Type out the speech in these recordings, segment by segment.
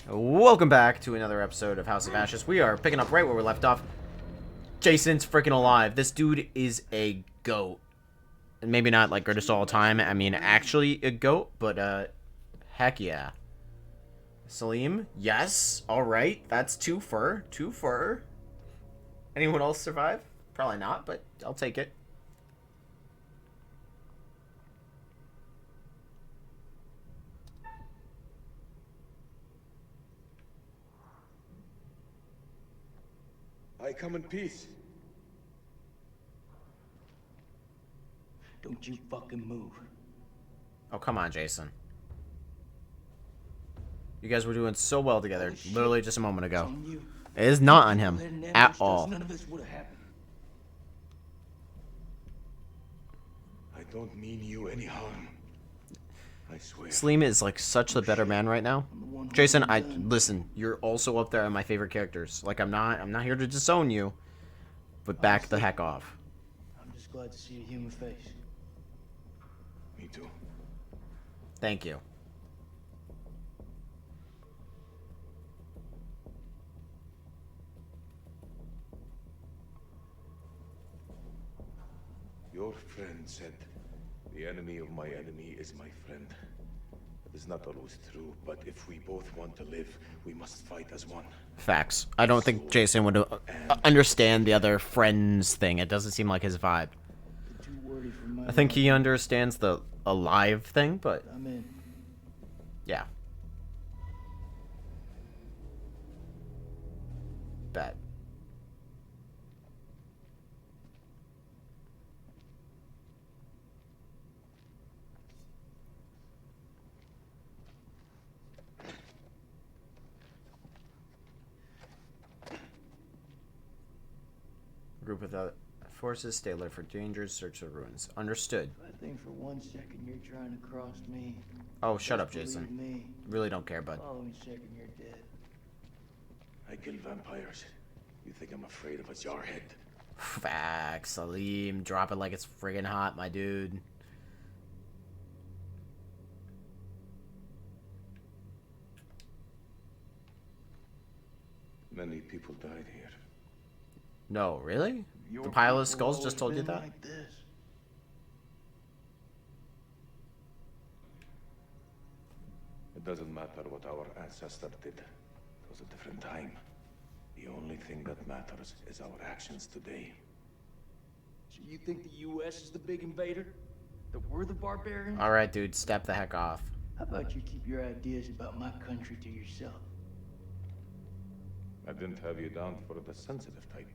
Welcome back to another episode of House of Ashes. We are picking up right where we left off. Jason's freaking alive. This dude is a goat. And maybe not like greatest of all time. I mean, actually a goat, but heck yeah. Salim, yes. Alright, that's two fur. Anyone else survive? Probably not, but I'll take it. I come in peace. Don't you fucking move. Oh, come on, Jason. You guys were doing so well together, literally just a moment ago. It is not on him at all. None of this would have happened. I don't mean you any harm. I swear. Salim is like such the better man right now. Jason, listen, you're also up there on my favorite characters. Like I'm not here to disown you, but back the heck off. I'm just glad to see a human face. Me too. Thank you. Your friend said, the enemy of my enemy is my friend. That is not always true, but if we both want to live, we must fight as one. Facts. I don't think Jason would understand the other friends thing. It doesn't seem like his vibe. I think he understands the alive thing, but I'm in. yeah. Bet. Group of the forces, stay alert for dangers, search the ruins. Understood. I think for 1 second you're trying to cross me. Oh, shut up, Believe Jason. me. Really don't care, bud. Following second you're dead. I kill vampires. You think I'm afraid of a jarhead? Facts, Salim. Drop it like it's friggin' hot, my dude. Many people died here. No, really? Your The pile of people skulls always just told you been that? like this. It doesn't matter what our ancestor did. It was a different time. The only thing that matters is our actions today. So you think the U.S. is the big invader? That we're the barbarians? Alright, dude, step the heck off. How about you keep your ideas about my country to yourself? I didn't have you down for the sensitive type.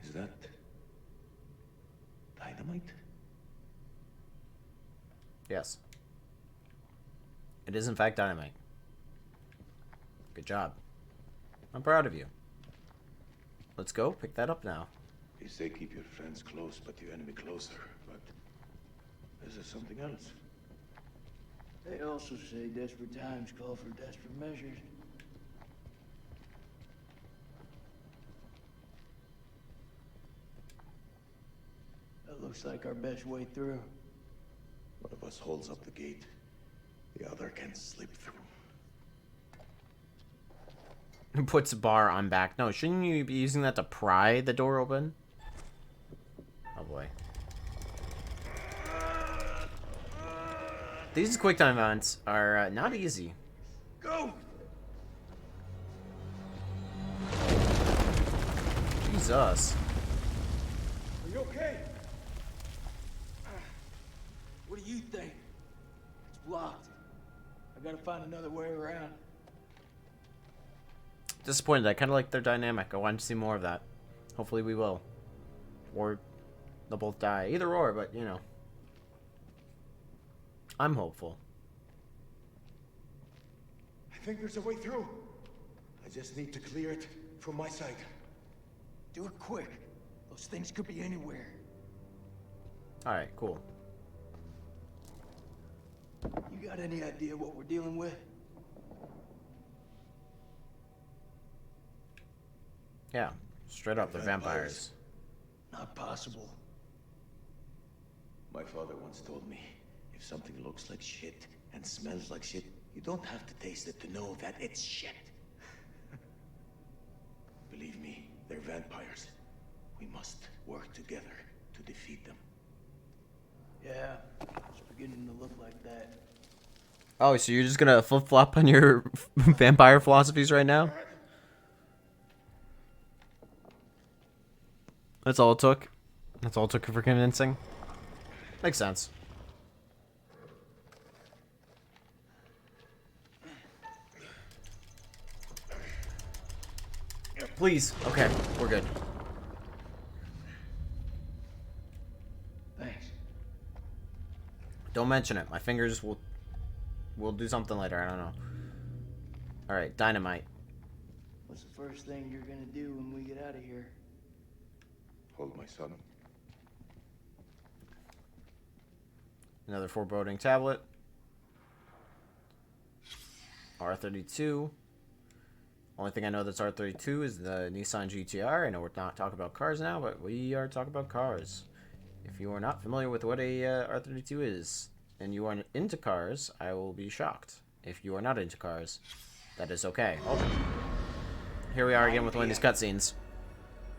Is that dynamite? Yes. It is in fact dynamite. Good job. I'm proud of you. Let's go. Pick that up now. You say keep your friends close, but your enemy closer. But is there something else? They also say desperate times call for desperate measures. That looks like our best way through. One of us holds up the gate. The other can slip through. Who puts a bar on back? No, shouldn't you be using that to pry the door open? Oh boy. These quick time events are not easy. Go! Jesus. Are you okay? What do you think? It's blocked. I gotta find another way around. Disappointed. I kind of like their dynamic. I want to see more of that. Hopefully we will. Or they'll both die. Either or, but you know. I'm hopeful. I think there's a way through. I just need to clear it from my side. Do it quick. Those things could be anywhere. Alright, cool. You got any idea what we're dealing with? Yeah, straight up, they're vampires. Not possible. My father once told me, if something looks like shit and smells like shit, you don't have to taste it to know that it's shit. Believe me, they're vampires. We must work together to defeat them. Yeah, it's beginning to look like that. Oh, so you're just gonna flip-flop on your vampire philosophies right now? That's all it took? That's all it took for convincing? Makes sense. Please. Okay, we're good. Thanks. Don't mention it. My fingers will do something later. I don't know. Alright, dynamite. What's the first thing you're gonna do when we get out of here? Hold my son. Another foreboding tablet. R32. Only thing I know that's R32 is the Nissan GTR. I know we're not talking about cars now, but we are talking about cars. If you are not familiar with what a R32 is, and you are into cars, I will be shocked. If you are not into cars, that is okay. Oh. Here we are again with one of these cutscenes.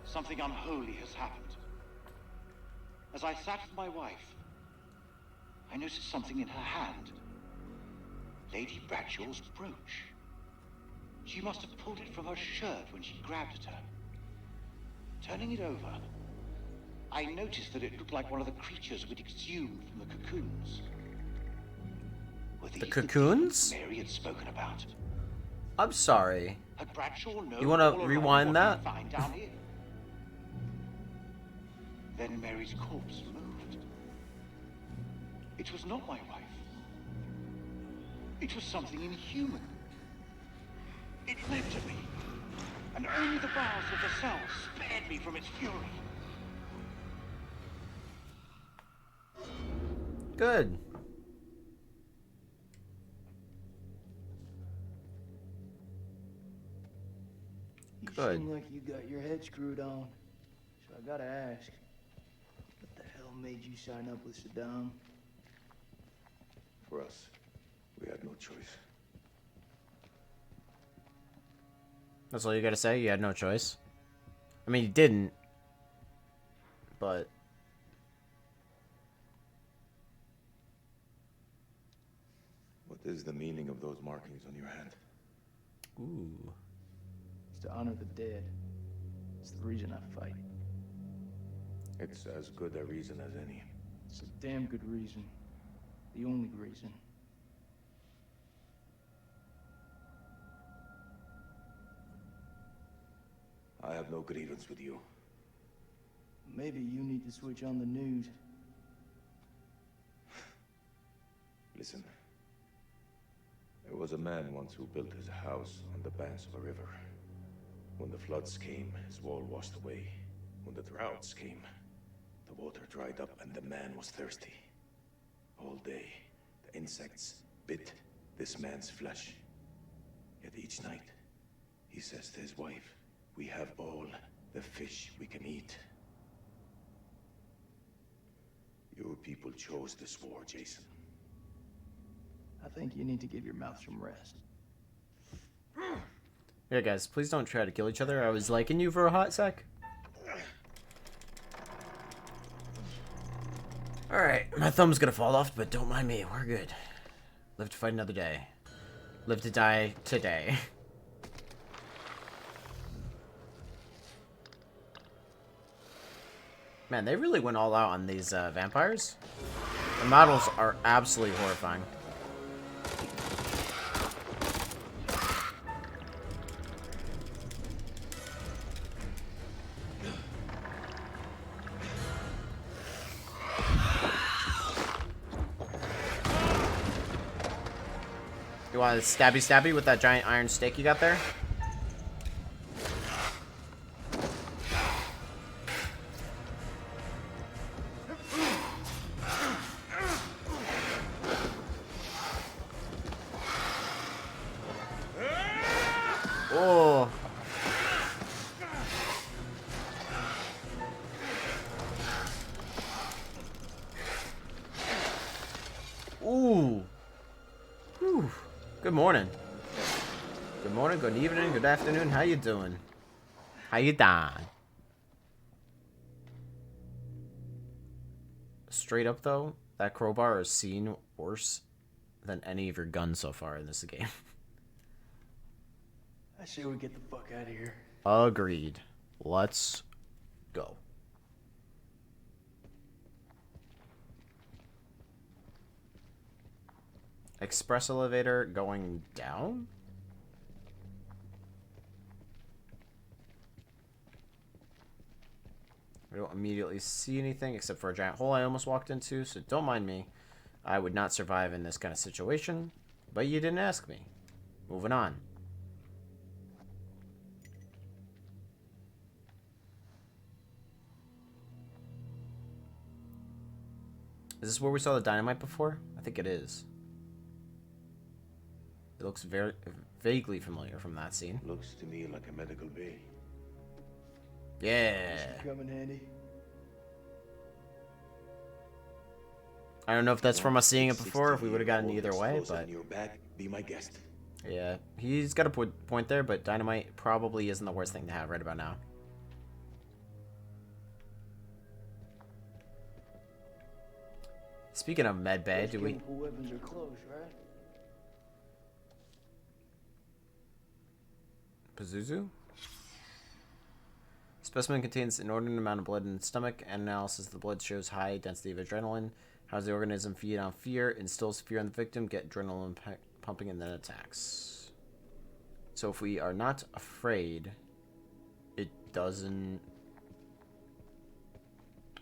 Something unholy has happened. As I sat with my wife, I noticed something in her hand. Lady Bradshaw's brooch. She must have pulled it from her shirt when she grabbed at her. Turning it over, I noticed that it looked like one of the creatures we'd exhumed from the cocoons. Were these The cocoons? Mary had spoken about? I'm sorry. Had Bradshaw known You wanna all along rewind what that? we'd find down here? Then Mary's corpse moved. It was not my wife. It was something inhuman. It leapt at me, and only the bars of the cell spared me from its fury. Good. You Good. seem like you got your head screwed on. So I gotta ask, what the hell made you sign up with Saddam? For us, we had no choice. That's all you gotta say? You had no choice? I mean, you didn't. But... What is the meaning of those markings on your hand? Ooh. It's to honor the dead. It's the reason I fight. It's as good a reason as any. It's a damn good reason. The only reason. I have no grievance with you. Maybe you need to switch on the news. Listen. There was a man once who built his house on the banks of a river. When the floods came, his wall washed away. When the droughts came, the water dried up and the man was thirsty. All day, the insects bit this man's flesh. Yet each night, he says to his wife, "We have all the fish we can eat." Your people chose this war, Jason. I think you need to give your mouth some rest. Yeah, guys, please don't try to kill each other. I was liking you for a hot sec. Alright, my thumb's gonna fall off, but don't mind me. We're good. Live to fight another day. Live to die today. Man, they really went all out on these vampires. The models are absolutely horrifying. You want to stabby stabby with that giant iron stake you got there? Good morning. Good morning, good evening, good afternoon. How you doing? How you doing? Straight up though, that crowbar is seen worse than any of your guns so far in this game. I say we get the fuck out of here. Agreed. Let's go. Express elevator going down? I don't immediately see anything except for a giant hole I almost walked into, so don't mind me. I would not survive in this kind of situation, but you didn't ask me. Moving on. Is this where we saw the dynamite before? I think it is. It looks very vaguely familiar from that scene. Looks to me like a medical bay. Yeah. This could come in handy. I don't know if that's from us seeing it before, if we would have gotten either way, but In your bag, be my guest. yeah, he's got a point there, but dynamite probably isn't the worst thing to have right about now. Speaking of med bay, do we... Chemical weapons are close, right? Pazuzu? Specimen contains an inordinate amount of blood in its stomach, and analysis of the blood shows high density of adrenaline. How does the organism feed on fear? Instills fear in the victim, get adrenaline pumping, and then attacks. So if we are not afraid, it doesn't...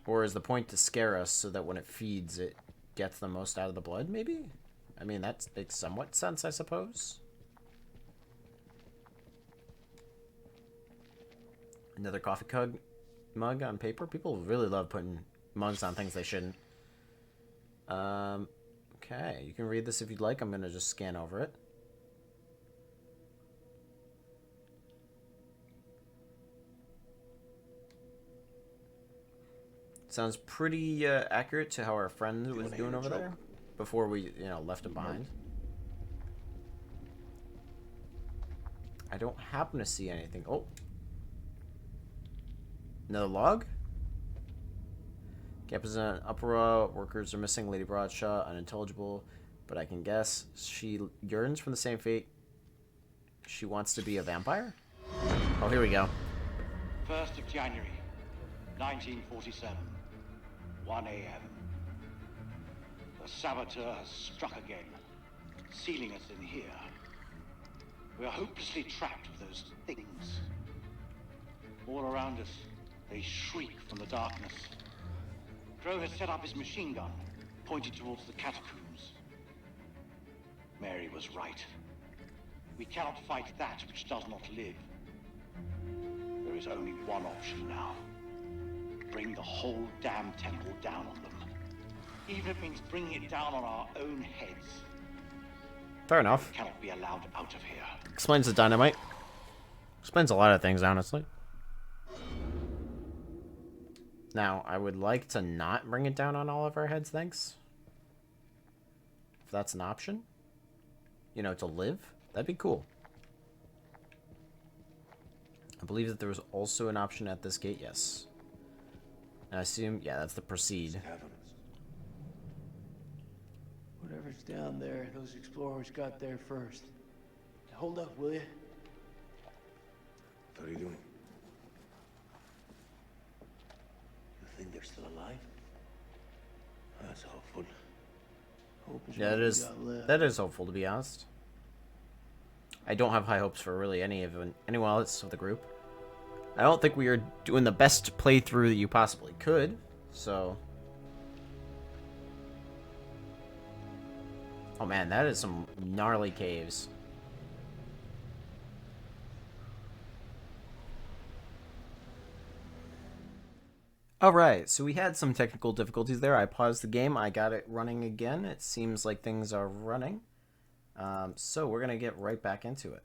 Or is the point to scare us so that when it feeds, it gets the most out of the blood, maybe? I mean, that makes somewhat sense, I suppose. Another coffee mug on paper. People really love putting mugs on things they shouldn't. Okay, you can read this if you'd like. I'm going to just scan over it. Sounds pretty accurate to how our friend was doing over there before we, left him behind. I don't happen to see anything. Oh. Another log? Camp is in an uproar. Workers are missing. Lady Broadshaw, unintelligible. But I can guess she yearns from the same fate. She wants to be a vampire? Oh, here we go. 1st of January, 1947, 1 a.m. The saboteur has struck again, sealing us in here. We are hopelessly trapped with those things. All around us, they shriek from the darkness. Crow has set up his machine gun, pointed towards the catacombs. Mary was right. We cannot fight that which does not live. There is only one option now. Bring the whole damn temple down on them. Even if it means bringing it down on our own heads. Fair enough. We cannot be allowed out of here. Explains the dynamite. Explains a lot of things, honestly. Now, I would like to not bring it down on all of our heads, thanks. If that's an option. To live. That'd be cool. I believe that there was also an option at this gate, yes. And I assume, yeah, that's the proceed. Whatever's down there, those explorers got there first. Hold up, will you? What are you doing? You think they're still alive? That's hopeful. Hope is Yeah, what we that is got left. that is hopeful, to be honest. I don't have high hopes for really anyone else of the group. I don't think we are doing the best playthrough that you possibly could, so... Oh man, that is some gnarly caves. Alright, so we had some technical difficulties there. I paused the game, I got it running again. It seems like things are running. So we're going to get right back into it.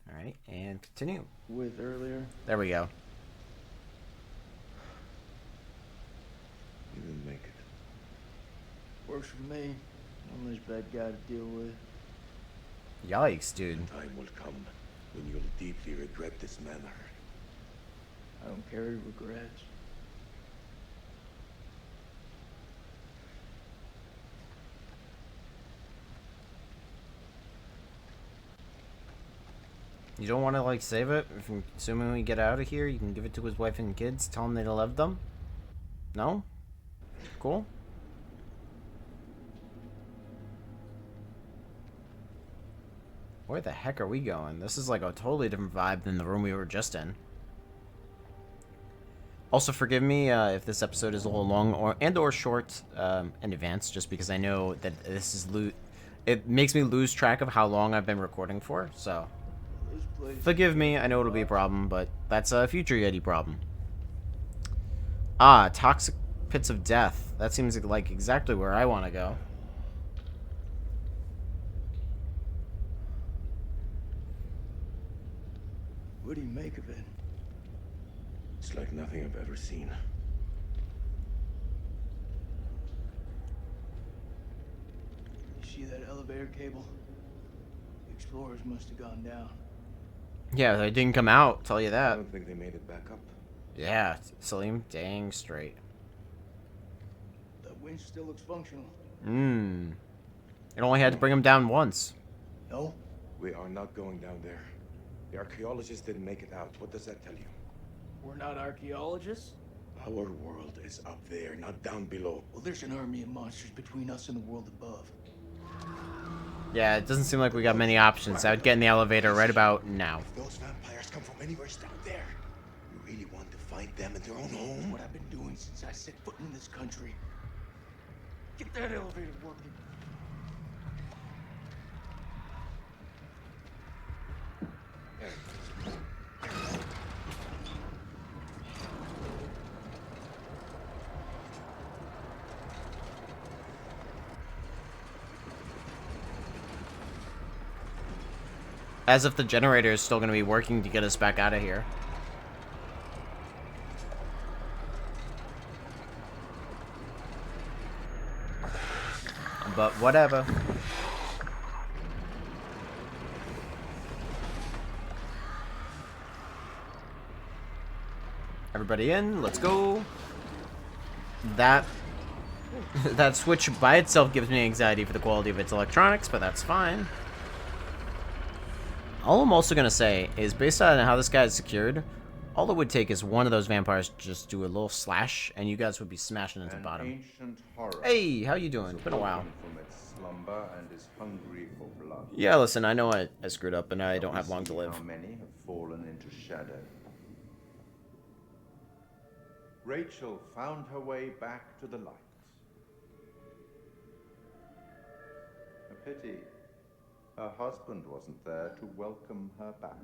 Alright, and continue. With earlier. There we go. Even Works for me. I'm this bad guy to deal with. Yikes, dude. Time will come when you'll deeply regret this manner. I don't carry regrets. You don't want to, like, save it? Assuming we get out of here, you can give it to his wife and kids, tell them they love them? No? Cool? Where the heck are we going? This is like a totally different vibe than the room we were just in. Also, forgive me if this episode is a little long or short in advance, just because I know that this is it makes me lose track of how long I've been recording for, so forgive me. I know it'll be a problem, but that's a future Yeti problem. Ah, toxic pits of death. That seems like exactly where I want to go. What do you make of it? It's like nothing I've ever seen. You see that elevator cable? The explorers must have gone down. Yeah, they didn't come out, tell you I that. don't think they made it back up. Yeah, Salim, dang straight. The winch still looks functional. It only had to bring him down once. No? We are not going down there. The archaeologists didn't make it out. What does that tell you? We're not archaeologists? Our world is up there, not down below. Well, there's an army of monsters between us and the world above. Yeah, it doesn't seem like we got many options. I would get in the elevator right about now. If those vampires come from anywhere down there, you really want to fight them in their own home? What I've been doing since I set foot in this country. Get that elevator working. As if the generator is still going to be working to get us back out of here. But whatever. Everybody in, let's go. That switch by itself gives me anxiety for the quality of its electronics, but that's fine. All I'm also going to say is, based on how this guy is secured, all it would take is one of those vampires to just do a little slash, and you guys would be smashing into the bottom. Hey, how you doing? It's been a while. From its slumber and is hungry for blood. Yeah, listen, I know I screwed up, and I don't have long to live. How many have fallen into shadow? Rachel found her way back to the light. A pity. Her husband wasn't there to welcome her back.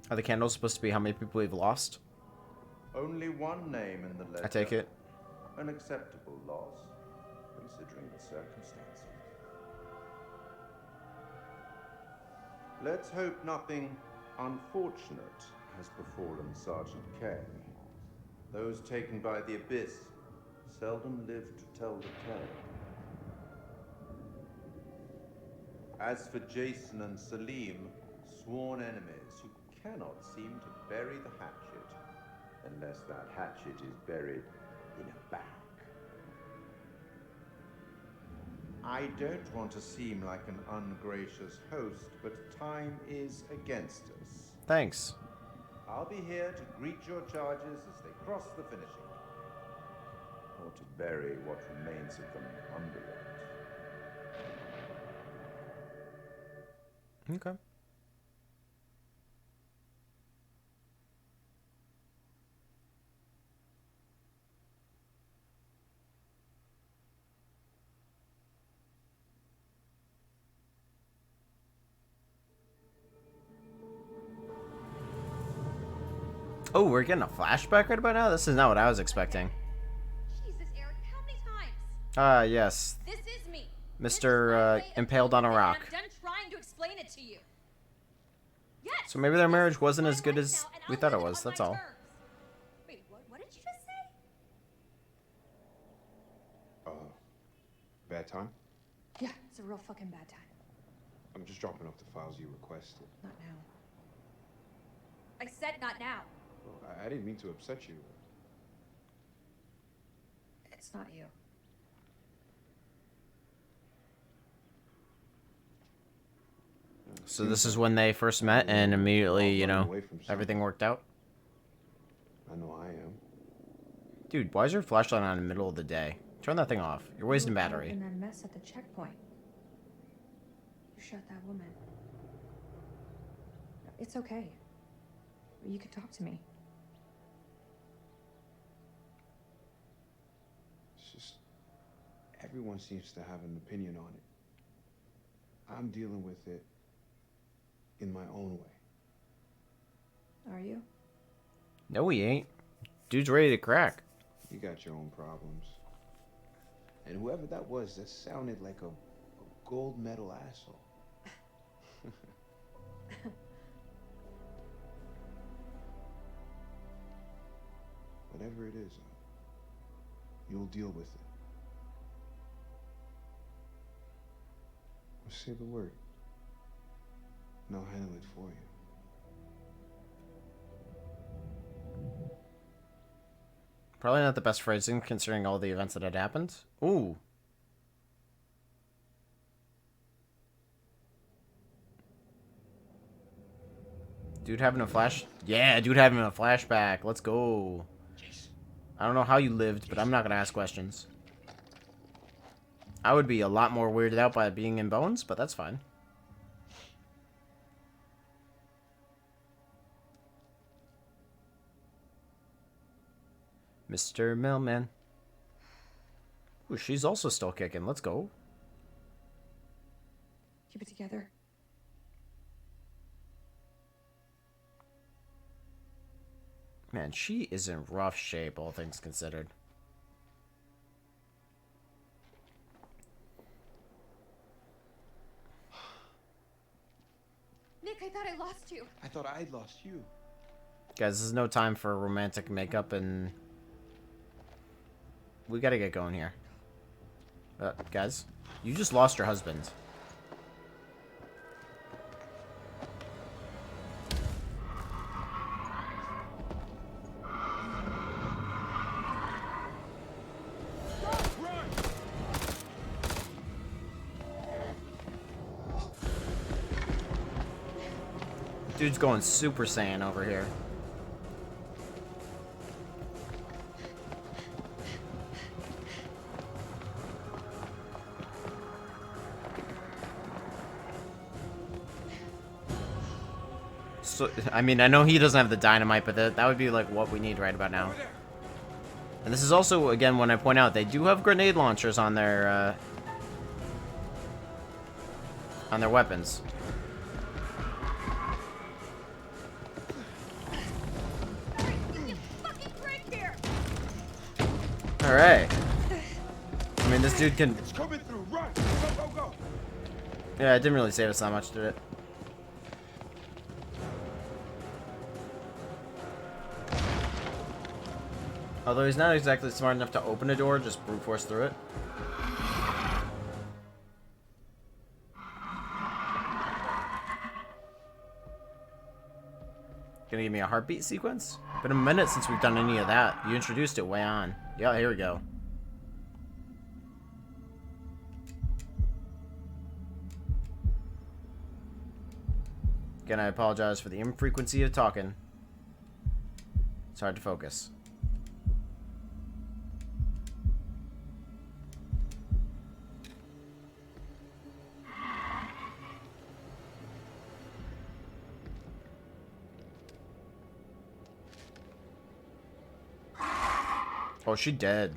Are the candles supposed to be how many people we've lost? Only one name in the letter. I take it. An acceptable loss, considering the circumstances. Let's hope nothing unfortunate has befallen Sergeant K. Those taken by the abyss seldom live to tell the tale. As for Jason and Salim, sworn enemies who cannot seem to bury the hatchet, unless that hatchet is buried in a bag. I don't want to seem like an ungracious host, but time is against us. Thanks. I'll be here to greet your charges as they cross the finishing line, or to bury what remains of them under it. Okay. Oh, we're getting a flashback right about now? This is not what I was expecting. Jesus, Eric, how many times? Ah, yes. This is me. Mr. Impaled on a rock. I'm done trying to explain it to you. Yes. So maybe their marriage wasn't as good as we thought it was, that's all. Wait, what did you just say? bad time? Yeah, it's a real fucking bad time. I'm just dropping off the files you requested. Not now. I said not now. Well, I didn't mean to upset you. It's not you. So this is when they first met, and immediately, you know, everything worked out. I know I am. Dude, why is your flashlight on in the middle of the day? Turn that thing off. You're wasting battery. In that mess at the checkpoint. You shot that woman. It's okay. You can talk to me. It's just everyone seems to have an opinion on it. I'm dealing with it in my own way. Are you? No, he ain't. Dude's ready to crack. You got your own problems. And whoever that was, that sounded like a gold medal asshole. Whatever it is, you'll deal with it. Say the word, and I'll handle it for you. Probably not the best phrasing, considering all the events that had happened. Ooh. Dude having a flash... Yeah, dude having a flashback. Let's go. I don't know how you lived, but I'm not going to ask questions. I would be a lot more weirded out by being in bones, but that's fine. Mr. Mailman. Ooh, she's also still kicking. Let's go. Keep it together. Man, she is in rough shape, all things considered. Nick, I thought I lost you. I thought I'd lost you. Guys, this is no time for romantic makeup, and we gotta get going here. Guys, you just lost your husband. Dude's going Super Saiyan over here. So, I mean, I know he doesn't have the dynamite, but that would be like what we need right about now. And this is also, again, when I point out, they do have grenade launchers on their weapons. Alright. I mean, this dude can... It's coming through. Run. Go, go, go. Yeah, it didn't really save us that much, did it? Although he's not exactly smart enough to open a door, just brute force through it. Gonna give me a heartbeat sequence? Been a minute since we've done any of that. You introduced it way on. Yeah, here we go. Again, I apologize for the infrequency of talking. It's hard to focus. Oh, she dead.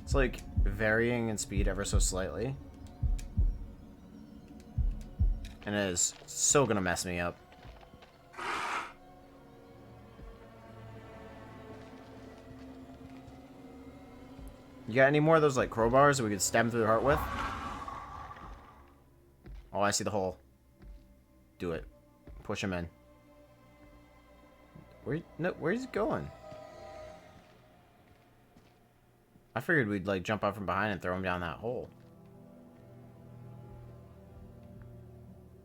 It's like varying in speed ever so slightly. And it is so gonna mess me up. You got any more of those like crowbars that we could stab him through the heart with? Oh, I see the hole. do it. Push him in. Where's he going? I figured we'd like jump out from behind and throw him down that hole.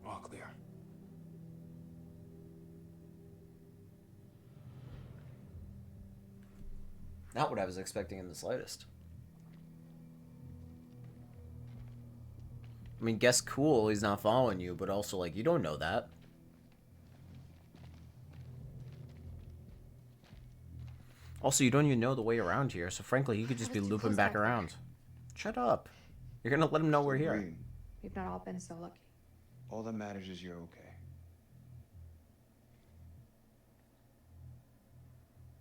All clear. Not what I was expecting in the slightest. I mean, guess cool, he's not following you, but also, like, you don't know that. Also, you don't even know the way around here, so frankly, you could just be looping back around. Shut up. You're gonna let him know we're here. We've not all been so lucky. All that matters is you're okay.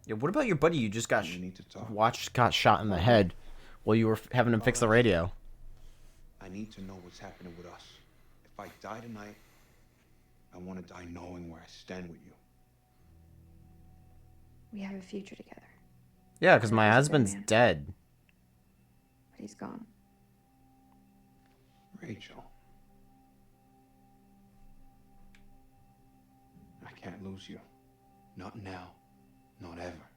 Yeah, what about your buddy you just got We need to talk. got shot in the head while you were having him fix the radio? I need to know what's happening with us. If I die tonight, I want to die knowing where I stand with you. We have a future together. Yeah, because my He's a good husband's man. dead. But he's gone. Rachel. I can't lose you. Not now. Not ever.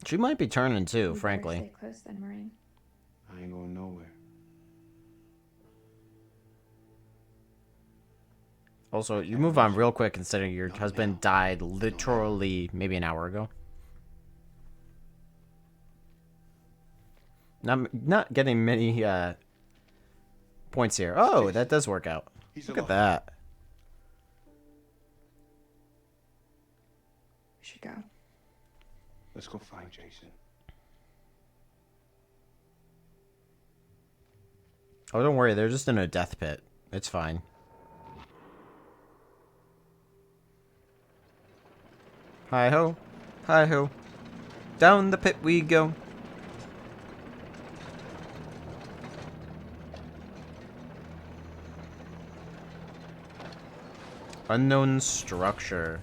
She might be turning too, We better frankly. Stay close then, Marine. I ain't going nowhere. Also, you move on real quick considering your Not husband now. died literally maybe an hour ago. Not getting many points here. Oh, that does work out. He's Look at alive. that. We should go. Let's go find Jason. Oh, don't worry. They're just in a death pit. It's fine. Hi-ho. Hi-ho. Down the pit we go. Unknown structure.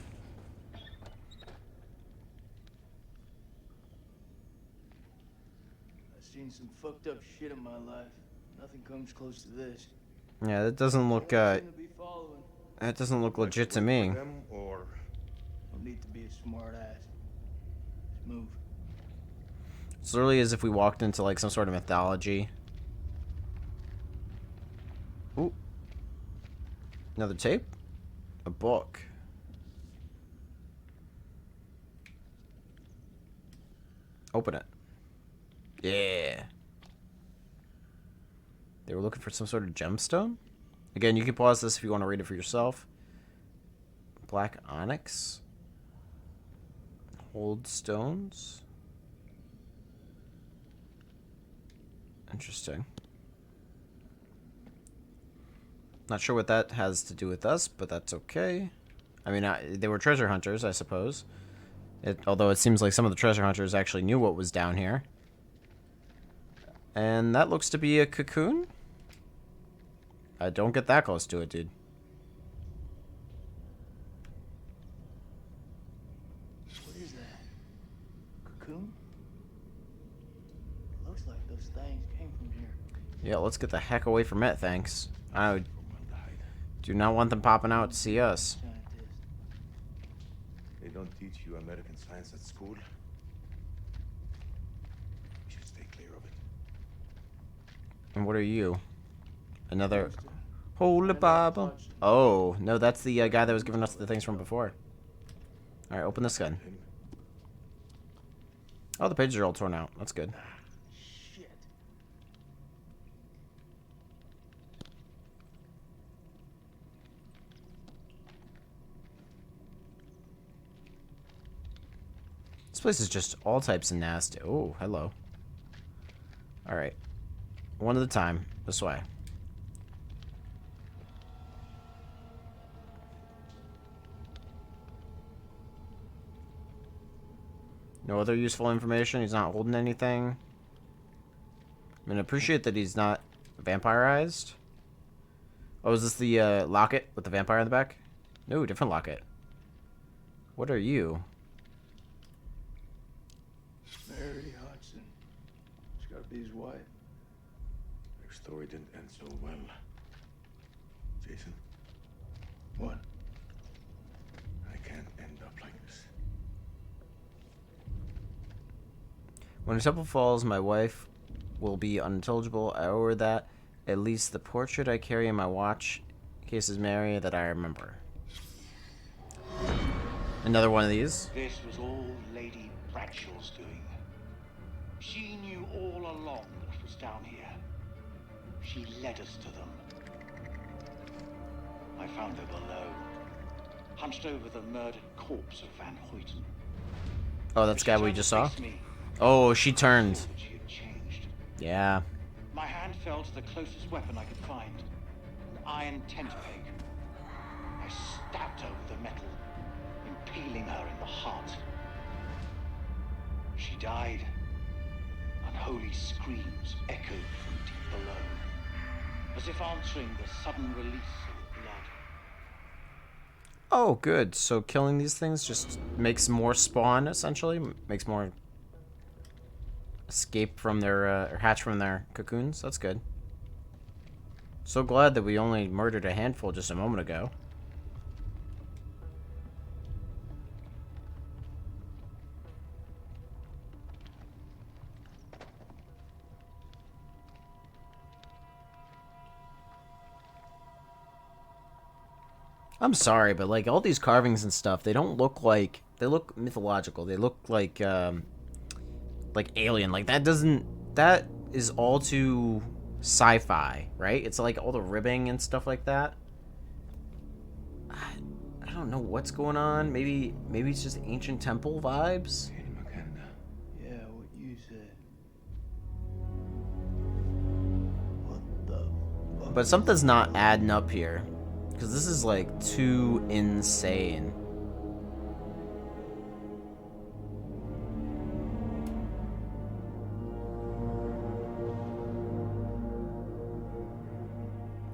I've seen some fucked up shit in my life. Nothing comes close to this. Yeah, that doesn't look Shouldn't be following. that doesn't look legit to me. Them or Don't need to be a smart ass. Just move. It's literally as if we walked into like some sort of mythology. Ooh. Another tape? A book. Open it. Yeah. They were looking for some sort of gemstone? Again, you can pause this if you want to read it for yourself. Black onyx. Hold stones. Interesting. Not sure what that has to do with us, but that's okay. I mean, they were treasure hunters, I suppose. Although it seems like some of the treasure hunters actually knew what was down here. And that looks to be a cocoon? Don't get that close to it, dude. What is that? Cocoon? It looks like those things came from here. Yeah, let's get the heck away from it, thanks. I do not want them popping out to see us. Scientist. They don't teach you American science at school. We should stay clear of it. And what are you? Another Holy Bible. Oh, no, that's the guy that was giving us the things from before. Alright, open this gun. Him? Oh, the pages are all torn out. That's good. Shit. This place is just all types of nasty. Oh, hello. Alright. One at a time. This way. No other useful information. He's not holding anything. I mean, I appreciate that he's not vampirized. Oh, is this the locket with the vampire in the back? No, different locket. What are you? Mary Hudson. It's gotta be his wife. story didn't end so well. Jason, What? I can't end up like this. When the temple falls, my wife will be unintelligible. I owe her that. At least the portrait I carry in my watch case is Mary that I remember. Another one of these. This was all Lady Bradshaw's doing. She knew all along what was down here. She led us to them. I found her below, hunched over the murdered corpse of Van Hoyten. Oh, that's the guy we just saw? Me. Oh, she turned. She had changed. Yeah. My hand fell to the closest weapon I could find, an iron tent peg. I stabbed her with the metal, impaling her in the heart. She died. Unholy screams echoed from deep below, as if answering the sudden release of blood. Oh, good. So killing these things just makes more spawn, essentially? Makes more escape from their, or hatch from their cocoons? That's good. So glad that we only murdered a handful just a moment ago. I'm sorry, but like all these carvings and stuff, they don't look like, they look mythological. They look like alien. Like that doesn't, that is all too sci-fi, right? It's like all the ribbing and stuff like that. I don't know what's going on. Maybe it's just ancient temple vibes. Yeah, what you said. What the fuck? But something's not adding up here. Because this is like too insane.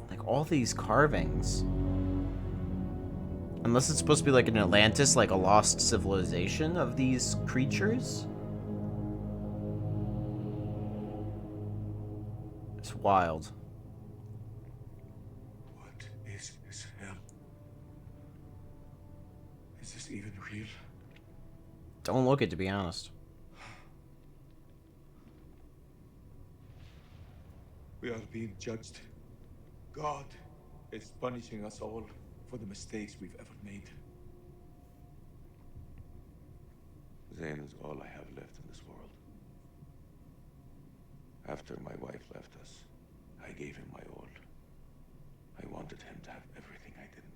Like all these carvings. Unless it's supposed to be like an Atlantis, like a lost civilization of these creatures. It's wild. Is this hell? Is this even real? Don't look it, to be honest. We are being judged. God is punishing us all for the mistakes we've ever made. Zayn is all I have left in this world. After my wife left us, I gave him my all. I wanted him to have everything I didn't.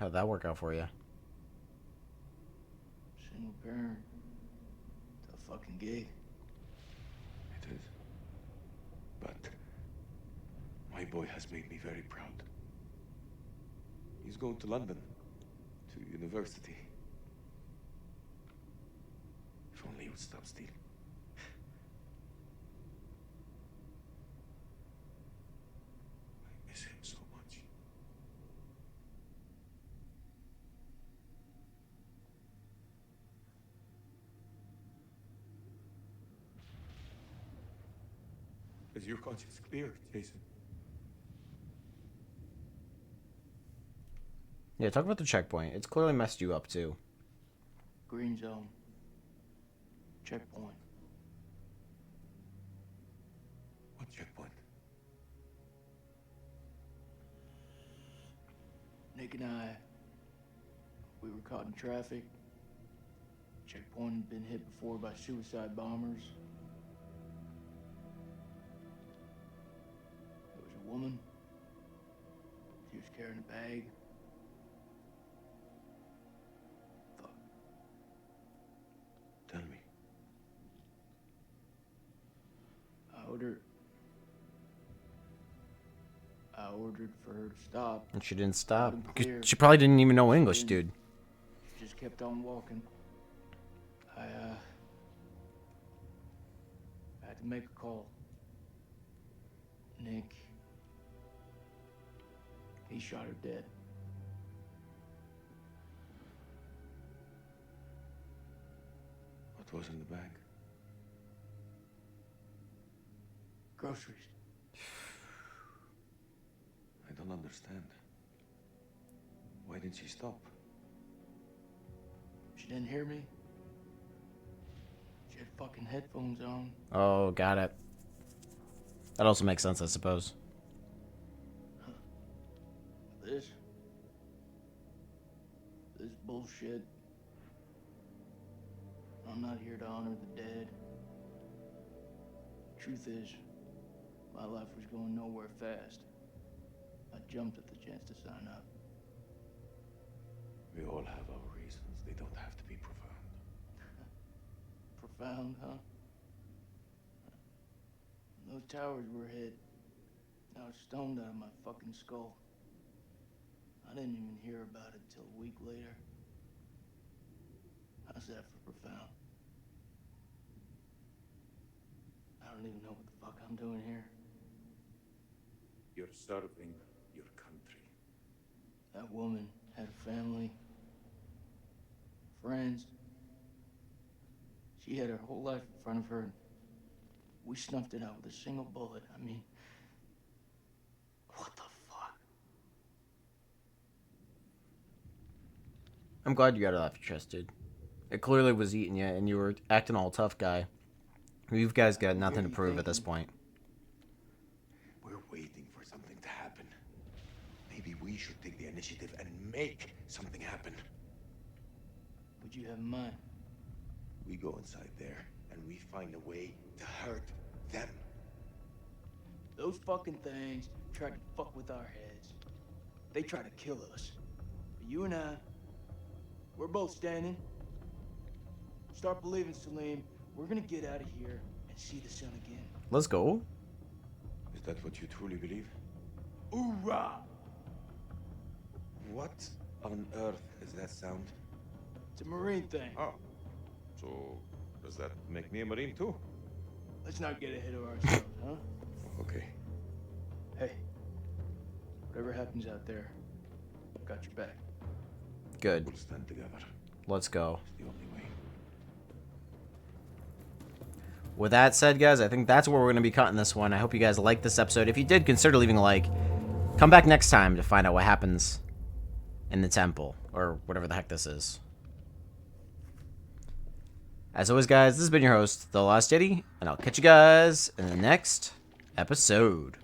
How'd that work out for you? Single parent. Tough fucking gig. It is. But my boy has made me very proud. He's going to London, to university. If only he would stop stealing. I miss him so much. Is your conscience clear, Jason? Yeah, talk about the checkpoint. It's clearly messed you up, too. Green zone. Checkpoint. What checkpoint? Nick and I, we were caught in traffic. Checkpoint had been hit before by suicide bombers. There was a woman. She was carrying a bag. Fuck. Tell me. I ordered for her to stop. And she didn't stop. Loud and clear. She probably didn't even know English, dude. She just kept on walking. I had to make a call. Nick, he shot her dead. What was in the bag? Groceries. don't understand. Why didn't she stop? She didn't hear me. She had fucking headphones on. Oh, got it. That also makes sense, I suppose. This bullshit. I'm not here to honor the dead. Truth is, my life was going nowhere fast. I jumped at the chance to sign up. We all have our reasons. They don't have to be profound. Profound, huh? Those towers were hit. I was stoned out of my fucking skull. I didn't even hear about it till a week later. How's that for profound? I don't even know what the fuck I'm doing here. You're serving your country. That woman had a family, friends. She had her whole life in front of her. We snuffed it out with a single bullet. I mean, what the fuck? I'm glad you got it off your chest, dude. It clearly was eating you, and you were acting all tough guy. You guys got nothing to prove at this point. We're waiting for something to happen. Maybe we should take the initiative and make something happen. What'd you have in mind? We go inside there, and we find a way to hurt them. Those fucking things tried to fuck with our heads. They tried to kill us. But you and I, we're both standing. Start believing, Salim. We're gonna get out of here and see the sun again. Let's go. Is that what you truly believe? Hoorah! What on earth is that sound? It's a Marine thing. Oh, so does that make me a Marine too? Let's not get ahead of ourselves, huh? Okay. Hey, whatever happens out there, I've got your back. Good. We'll stand together. Let's go. It's the only way. With that said, guys, I think that's where we're going to be cutting this one. I hope you guys liked this episode. If you did, consider leaving a like. Come back next time to find out what happens in the temple, or whatever the heck this is. As always, guys, this has been your host, TheLostYeti, and I'll catch you guys in the next episode.